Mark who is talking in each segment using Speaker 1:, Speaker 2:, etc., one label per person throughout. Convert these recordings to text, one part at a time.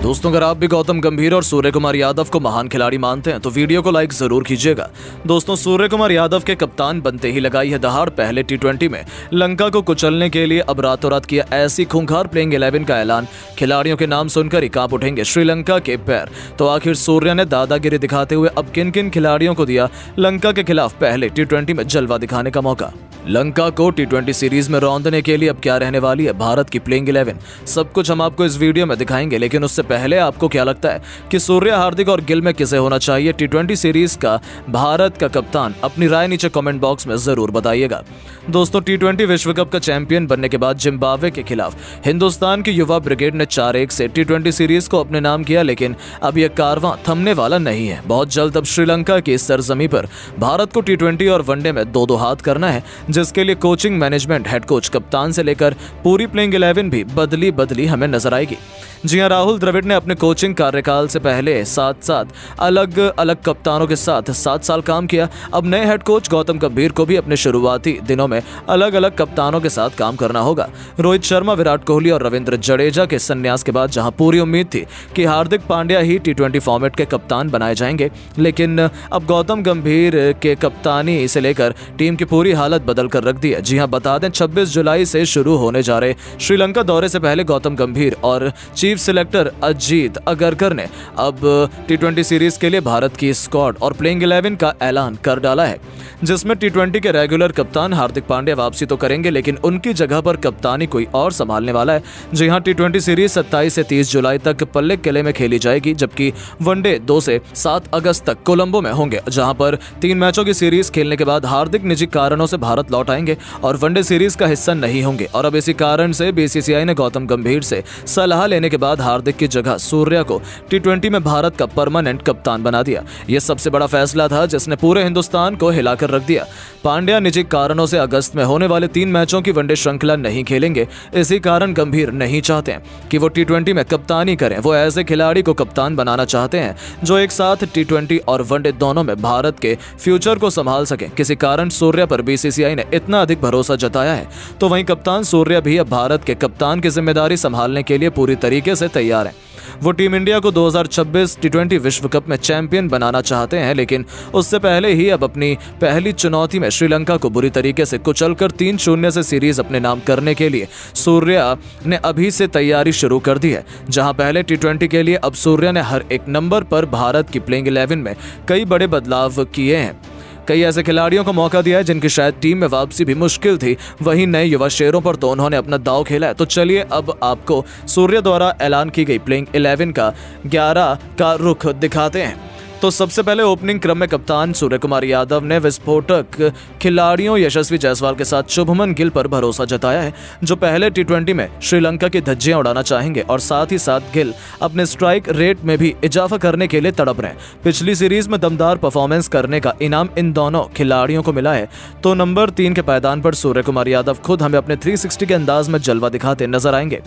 Speaker 1: दोस्तों, अगर आप भी गौतम गंभीर और सूर्य कुमार यादव को महान खिलाड़ी मानते हैं तो वीडियो को लाइक जरूर कीजिएगा। दोस्तों, सूर्य कुमार यादव के कप्तान बनते ही लगाई है दहाड़। पहले टी20 में लंका को कुचलने के लिए अब रातों रात किया ऐसी खूंखार प्लेइंग 11 का ऐलान। खिलाड़ियों के नाम सुनकर ही कांप उठेंगे श्रीलंका के पैर। तो आखिर सूर्य ने दादागिरी दिखाते हुए अब किन किन खिलाड़ियों को दिया लंका के खिलाफ पहले टी20 में जलवा दिखाने का मौका। लंका को टी20 सीरीज में रौंदने के लिए अब क्या रहने वाली है भारत की प्लेइंग 11, सब कुछ हम आपको इस वीडियो में दिखाएंगे। लेकिन उससे पहले आपको क्या लगता है कि सूर्य, हार्दिक और गिल में किसे होना चाहिए टी20 सीरीज का भारत का कप्तान? अपनी राय नीचे कमेंट बॉक्स में जरूर बताइएगा। दोस्तों, टी20 विश्व कप का चैंपियन बनने के बाद जिम्बाब्वे के खिलाफ हिंदुस्तान की युवा ब्रिगेड ने 4-1 से टी20 सीरीज को अपने नाम किया। लेकिन अब यह कारवां थमने वाला नहीं है। बहुत जल्द अब श्रीलंका की इस सरजमी पर भारत को टी20 और वनडे में दो हाथ करना है, जिसके लिए कोचिंग मैनेजमेंट, हेड कोच, कप्तान से लेकर पूरी प्लेइंग 11 भी बदली हमें नजर आएगी। जी हां, राहुल द्रविड़ ने अपने कोचिंग कार्यकाल से पहले साथ अलग अलग कप्तानों के साथ 7 साल काम किया। अब नए हेड कोच गौतम गंभीर को भी अपने शुरुआती दिनों में अलग अलग कप्तानों के साथ काम करना होगा। रोहित शर्मा, विराट कोहली और रविंद्र जडेजा के संन्यास के बाद जहां पूरी उम्मीद थी कि हार्दिक पांड्या ही टी20 फॉर्मेट के कप्तान बनाए जाएंगे, लेकिन अब गौतम गंभीर के कप्तानी से लेकर टीम की पूरी हालत बदल कर रख दी है। जी हां, बता दें 26 जुलाई से शुरू होने जा रहे श्रीलंका दौरे से पहले गौतम गंभीर और चीफ सिलेक्टर अजीत अगरकर ने अब टी20 सीरीज के लिए भारत की स्क्वाड और प्लेइंग 11 का ऐलान कर डाला है, जिसमें टी20 के रेगुलर कप्तान हार्दिक पांड्या वापसी तो करेंगे, लेकिन उनकी जगह पर कप्तानी कोई और संभालने वाला है। जी हां, टी20 सीरीज 27 से 30 जुलाई तक पल्ले किले में खेली जाएगी, जबकि वनडे 2 से 7 अगस्त तक कोलंबो में होंगे, जहां पर 3 मैचों की सीरीज खेलने के बाद हार्दिक निजी कारणों से भारत लौट आएंगे और वनडे सीरीज का हिस्सा नहीं होंगे। और अब इसी कारण से बीसीसीआई ने गौतम गंभीर से सलाह लेने के बाद हार्दिक की जगह सूर्या को टी20 में भारत का परमानेंट कप्तान बना दिया। यह सबसे बड़ा फैसला था जिसने पूरे हिंदुस्तान को हिलाकर रख दिया। पांड्या निजी कारणों से अगस्त में होने वाले 3 मैचों की वनडे श्रृंखला नहीं खेलेंगे। इसी कारण गंभीर नहीं चाहते हैं कि वो टी20 में कप्तानी करें। वो ऐसे खिलाड़ी को कप्तान बनाना चाहते हैं जो एक साथ टी20 और वनडे दोनों में भारत के फ्यूचर को संभाल सके। किसी कारण सूर्या पर बीसीसीआई ने इतना अधिक भरोसा जताया है, तो वहीं कप्तान सूर्या भी अब भारत के कप्तान की जिम्मेदारी संभालने के लिए पूरी तरीके से तैयार है। वो टीम इंडिया को 2026 टी20 विश्व कप में चैंपियन बनाना चाहते हैं, लेकिन उससे पहले ही अब अपनी पहली चुनौती में श्रीलंका को बुरी तरीके से कुचलकर 3-0 से सीरीज अपने नाम करने के लिए सूर्या ने अभी से तैयारी शुरू कर दी है। जहां पहले टी20 के लिए अब सूर्या ने हर एक नंबर पर भारत की प्लेइंग 11 में कई बड़े बदलाव किए हैं। कई ऐसे खिलाड़ियों को मौका दिया है जिनकी शायद टीम में वापसी भी मुश्किल थी। वहीं नए युवा शेरों पर तो उन्होंने अपना दांव खेला है। तो चलिए अब आपको सूर्य द्वारा ऐलान की गई प्लेइंग 11 का 11 का रुख दिखाते हैं। तो सबसे पहले ओपनिंग क्रम में कप्तान सूर्य कुमार यादव ने विस्फोटक खिलाड़ियों यशस्वी जायसवाल के साथ शुभमन गिल पर भरोसा जताया है, जो पहले टी20 में श्रीलंका की धज्जियां उड़ाना चाहेंगे। और साथ ही साथ गिल अपने स्ट्राइक रेट में भी इजाफा करने के लिए तड़प रहे हैं। पिछली सीरीज में दमदार परफॉर्मेंस करने का इनाम इन दोनों खिलाड़ियों को मिला है। तो नंबर 3 के पायदान पर सूर्य कुमार यादव खुद हमें अपने 360 के अंदाज में जलवा दिखाते नजर आएंगे,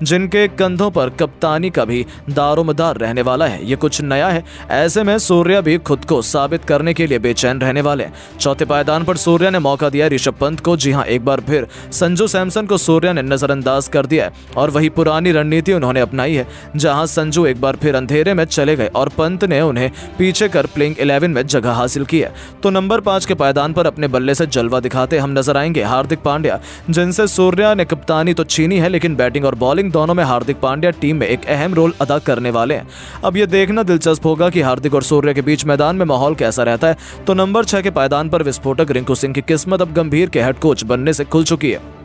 Speaker 1: जिनके कंधों पर कप्तानी का भी दारोमदार रहने वाला है। ये कुछ नया है, ऐसे में सूर्या भी खुद को साबित करने के लिए बेचैन रहने वाले हैं। चौथे पायदान पर सूर्या ने मौका दिया ऋषभ पंत को। जी हां, एक बार फिर संजू सैमसन को सूर्या ने नजरअंदाज कर दिया है और वही पुरानी रणनीति उन्होंने अपनाई है, जहां संजू एक बार फिर अंधेरे में चले गए और पंत ने उन्हें पीछे कर प्लेइंग 11 में जगह हासिल की है। तो नंबर 5 के पायदान पर अपने बल्ले से जलवा दिखाते हम नजर आएंगे हार्दिक पांड्या, जिनसे सूर्या ने कप्तानी तो छीनी है, लेकिन बैटिंग और बॉलिंग दोनों में हार्दिक पांड्या टीम में एक अहम रोल अदा करने वाले हैं। अब यह देखना दिलचस्प होगा कि हार्दिक और सूर्य के बीच मैदान में माहौल कैसा रहता है। तो नंबर 6 के पायदान पर विस्फोटक रिंकू सिंह की किस्मत अब गंभीर के हेड कोच बनने से खुल चुकी है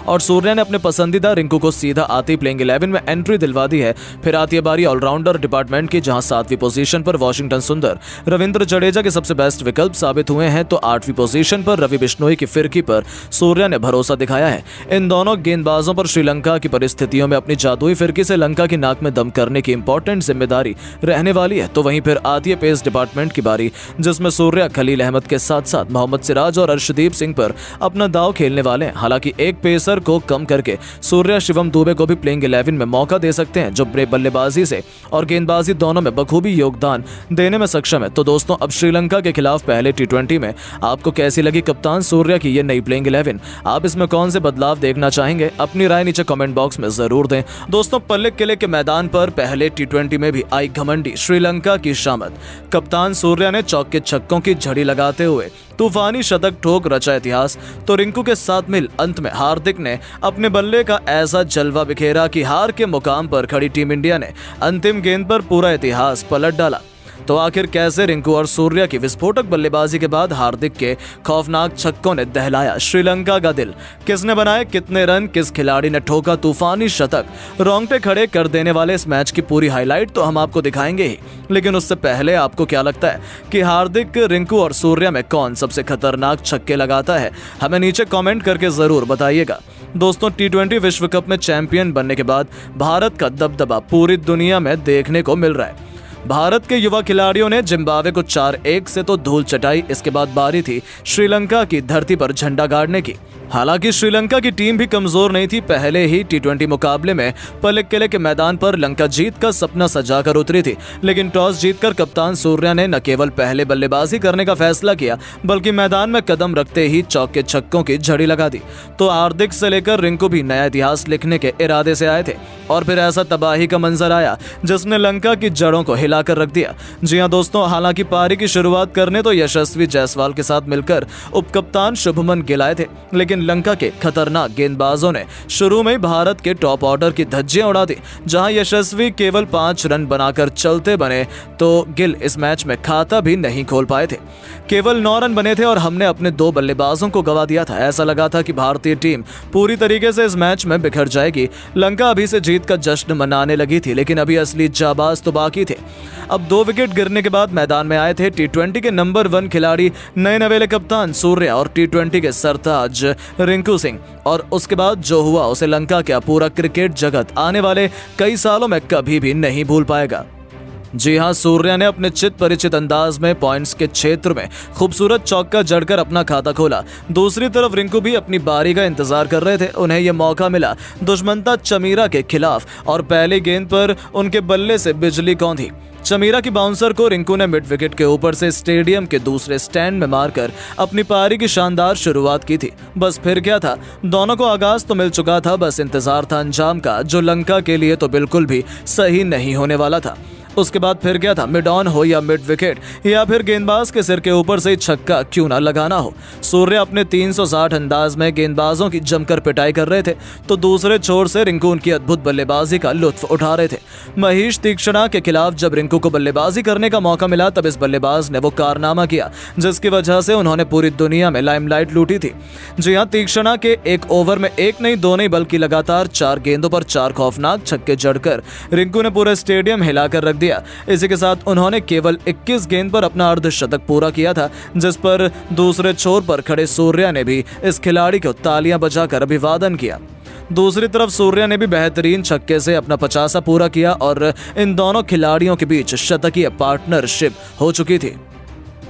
Speaker 1: और सूर्या ने अपने पसंदीदा रिंकू को सीधा आती प्लेइंग 11 में एंट्री दिलवा दी है। फिर आती है बारी ऑलराउंडर डिपार्टमेंट की, जहां 7वीं पोजीशन पर वाशिंगटन सुंदर रविंद्र जडेजा के सबसे बेस्ट विकल्प साबित हुए हैं। तो 8वीं पोजीशन पर रवि बिश्नोई की फिरकी पर सूर्या ने भरोसा दिखाया है। इन दोनों गेंदबाजों पर श्रीलंका की परिस्थितियों में अपनी जादुई फिरकी से लंका की नाक में दम करने की इंपॉर्टेंट जिम्मेदारी रहने वाली है। तो वहीं फिर आती है पेस डिपार्टमेंट की बारी, जिसमें सूर्या खलील अहमद के साथ साथ मोहम्मद सिराज और अर्शदीप सिंह पर अपना दाव खेलने वाले हैं। हालांकि एक पेस पेसर को कम करके सूर्या शिवम दुबे को भी प्लेइंग 11 में मौका दे सकते हैं, जो बल्लेबाजी से और गेंदबाजी दोनों में बखूबी योगदान देने में सक्षम है। तो दोस्तों, अब श्रीलंका के खिलाफ पहले T20 में आपको कैसी लगी कप्तान सूर्या की ये नई प्लेइंग 11? आप इसमें कौन से बदलाव देखना चाहेंगे? अपनी राय नीचे कमेंट बॉक्स में जरूर दें। दोस्तों, पल्लिक किले के मैदान पर पहले T20 में भी आई घमंडी श्रीलंका की शामत। कप्तान सूर्या ने चौके छक्कों की झड़ी लगाते हुए तूफानी शतक ठोक रचा इतिहास। तो रिंकू के साथ मिल अंत में हार्दिक ने अपने बल्ले का ऐसा जलवा बिखेरा कि हार के मुकाम पर खड़ी टीम इंडिया ने अंतिम गेंद पर पूरा इतिहास पलट डाला। तो आखिर कैसे रिंकू और सूर्या की विस्फोटक बल्लेबाजी के बाद हार्दिक के खौफनाक छक्कों ने दहलाया श्रीलंका का दिल? किसने बनाए कितने रन, किस खिलाड़ी ने ठोका तूफानी शतक? रोंगटे खड़े कर देने वाले इस मैच की पूरी हाईलाइट तो हम आपको दिखाएंगे ही, लेकिन उससे पहले आपको क्या लगता है कि हार्दिक, रिंकू और सूर्या में कौन सबसे खतरनाक छक्के लगाता है? हमें नीचे कॉमेंट करके जरूर बताइएगा। दोस्तों, T20 विश्व कप में चैंपियन बनने के बाद भारत का दबदबा पूरी दुनिया में देखने को मिल रहा है। भारत के युवा खिलाड़ियों ने जिम्बाब्वे को 4-1 से तो धूल चटाई। इसके बाद बारी थी श्रीलंका की धरती पर झंडा गाड़ने की। हालांकि श्रीलंका की टीम भी कमजोर नहीं थी। पहले ही T20 मुकाबले में पल्लिक किले के मैदान पर लंका जीत का सपना सजाकर उतरी थी, लेकिन टॉस जीतकर कप्तान सूर्या ने न केवल पहले बल्लेबाजी करने का फैसला किया, बल्कि मैदान में कदम रखते ही चौके छक्कों की झड़ी लगा दी। तो हार्दिक से लेकर रिंकू भी नया इतिहास लिखने के इरादे से आए थे, और फिर ऐसा तबाही का मंजर आया जिसने लंका की जड़ों को हिलाकर रख दिया। जी हां दोस्तों, हालांकि पारी की शुरुआत करने तो यशस्वी जायसवाल के साथ मिलकर उपकप्तान शुभमन गिल आए थे, लेकिन लंका के खतरनाक गेंदबाजों ने शुरू में भारत के टॉप ऑर्डर की धज्जियां उड़ा दी। जहां यशस्वी केवल 5 रन बनाकर चलते बने, तो गिल इस मैच में खाता भी नहीं खोल पाए थे। केवल 9 रन बने थे और हमने अपने 2 बल्लेबाजों को गवा दिया था। ऐसा लगा था कि भारतीय टीम पूरी तरीके से इस मैच में बिखर जाएगी। लंका अभी से जीत का जश्न मनाने लगी थी, लेकिन अभी असली जाबाज तो बाकी थे। अब 2 विकेट गिरने के बाद मैदान में आए थे T20 के नंबर 1 खिलाड़ी, नए नवेले कप्तान सूर्या और T20 के सरताज रिंकू सिंह। और उसके बाद जो हुआ उसे लंका क्या, पूरा क्रिकेट जगत आने वाले कई सालों में कभी भी नहीं भूल पाएगा। जी हां, सूर्या ने अपने चित परिचित अंदाज में पॉइंट्स के क्षेत्र में खूबसूरत चौका जड़कर अपना खाता खोला। दूसरी तरफ रिंकू भी अपनी बारी का इंतजार कर रहे थे। उन्हें यह मौका मिला दुश्मनता चमीरा के खिलाफ, और पहली गेंद पर उनके बल्ले से बिजली कौंधी। चमीरा की बाउंसर को रिंकू ने मिड विकेट के ऊपर से स्टेडियम के दूसरे स्टैंड में मारकर अपनी पारी की शानदार शुरुआत की थी। बस फिर क्या था, दोनों को आगाज तो मिल चुका था, बस इंतजार था अंजाम का, जो लंका के लिए तो बिल्कुल भी सही नहीं होने वाला था। उसके बाद फिर क्या था, मिड ऑन हो या मिड विकेट, या फिर गेंदबाज के सिर के ऊपर से छक्का क्यों ना लगाना हो। सूर्या अपने 360 अंदाज में गेंदबाजों की जमकर पिटाई कर रहे थे, तो दूसरे छोर से रिंकू उनकी अद्भुत बल्लेबाजी का लुत्फ उठा रहे थे। महेश तीक्षणा के खिलाफ जब रिंकू को बल्लेबाजी करने का मौका मिला, तब इस बल्लेबाज ने वो कारनामा किया जिसकी वजह से उन्होंने पूरी दुनिया में लाइमलाइट लूटी थी। जी हाँ, तीक्षणा के एक ओवर में 1 नहीं 2 नहीं बल्कि लगातार 4 गेंदों पर 4 खौफनाक छक्के जड़कर रिंकू ने पूरे स्टेडियम हिलाकर रख दिया। इसी के साथ उन्होंने केवल 21 गेंद पर अपना अर्धशतक पूरा किया था, जिस पर दूसरे छोर पर खड़े सूर्या ने भी इस खिलाड़ी को तालियां बजाकर अभिवादन किया। दूसरी तरफ सूर्या ने भी बेहतरीन छक्के से अपना 50 पूरा किया, और इन दोनों खिलाड़ियों के बीच शतकीय पार्टनरशिप हो चुकी थी।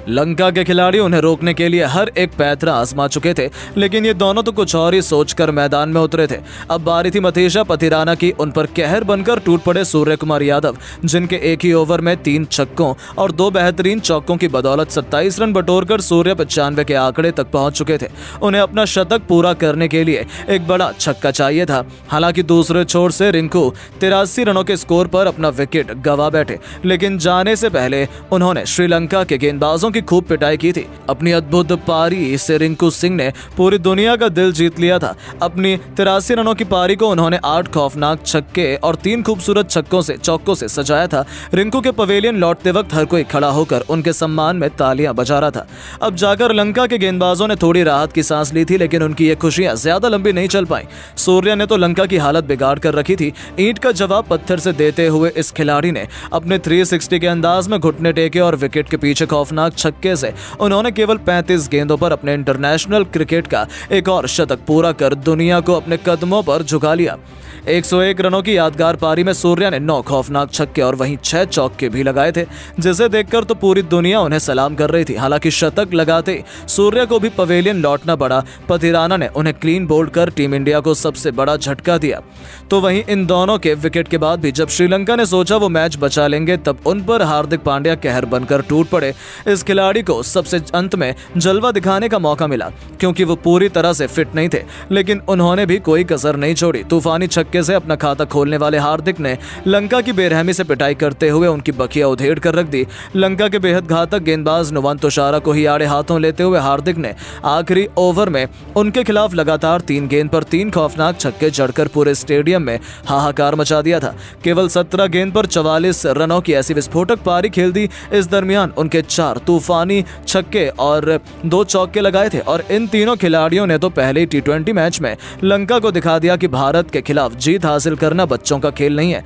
Speaker 1: लंका के खिलाड़ी उन्हें रोकने के लिए हर एक पैंतरा आजमा चुके थे, लेकिन ये दोनों तो कुछ और ही सोचकर मैदान में उतरे थे। अब बारी थी मथीशा पथिराना की। उन पर कहर बनकर टूट पड़े सूर्य कुमार यादव, जिनके एक ही ओवर में 3 छक्कों और 2 बेहतरीन चौकों की बदौलत 27 रन बटोरकर सूर्य 95 के आंकड़े तक पहुंच चुके थे। उन्हें अपना शतक पूरा करने के लिए एक बड़ा छक्का चाहिए था। हालांकि दूसरे छोर से रिंकू 83 रनों के स्कोर पर अपना विकेट गंवा बैठे, लेकिन जाने से पहले उन्होंने श्रीलंका के गेंदबाजों की खूब पिटाई की थी। अपनी अद्भुत पारी से रिंकू सिंह ने पूरी दुनिया का दिल जीत लिया था। अपनी 83 रनों की पारी को उन्होंने 8 खौफनाक छक्के और 3 खूबसूरत चौकों से सजाया था। रिंकू के पवेलियन लौटते वक्त हर कोई खड़ा होकर उनके सम्मान में तालियां बजा रहा था। अब जाकर लंका के गेंदबाजों ने थोड़ी राहत की सांस ली थी, लेकिन उनकी ये खुशियां ज्यादा लंबी नहीं चल पाई। सूर्या ने तो लंका की हालत बिगाड़ कर रखी थी। ईंट का जवाब पत्थर से देते हुए इस खिलाड़ी ने अपने 360 के अंदाज में घुटने टेके, और विकेट के पीछे खौफनाक छक्के से उन्होंने केवल 35 गेंदों पर अपने इंटरनेशनल क्रिकेट का एक और शतक पूरा कर दुनिया को अपने कदमों पर झुका लिया। 101 रनों की यादगार पारी में सूर्या ने 9 खौफनाक छक्के और वहीं 6 चौके भी लगाए थे, जिसे देखकर तो पूरी दुनिया उन्हें सलाम कर रही थी। हालांकि शतक लगाते सूर्या को भी पवेलियन लौटना पड़ा। पथिराना ने उन्हें क्लीन बोल्ड कर टीम इंडिया को सबसे बड़ा झटका दिया। तो वहीं इन दोनों के विकेट के बाद भी जब श्रीलंका ने सोचा वो मैच बचा लेंगे, तब उन पर हार्दिक पांड्या कहर बनकर टूट पड़े। इस खिलाड़ी को सबसे अंत में जलवा दिखाने का मौका मिला, क्योंकि वो पूरी तरह से फिट नहीं थे, लेकिन उन्होंने भी कोई कसर नहीं छोड़ी। तूफानी छक्के से अपना खाता खोलने वाले हार्दिक ने लंका की बेरहमी से पिटाई करते हुए उनकी बखिया उधेड़ कर रख दी। लंका के बेहद घातक गेंदबाज नुवान तुषारा को ही आड़े हाथों लेते हुए हार्दिक ने आखिरी ओवर में उनके खिलाफ लगातार 3 गेंद पर 3 खौफनाक छक्के जड़कर पूरे स्टेडियम में हाहाकार मचा दिया था। केवल 17 गेंद पर 44 रनों की ऐसी विस्फोटक पारी खेल दी। इस दरमियान उनके 4 तूफानी छक्के और 2 चौके लगाए थे और इन तीनों खिलाड़ियों ने तो पहले ही T20 मैच में लंका को दिखा दिया कि भारत के खिलाफ जीत हासिल करना बच्चों का खेल नहीं है।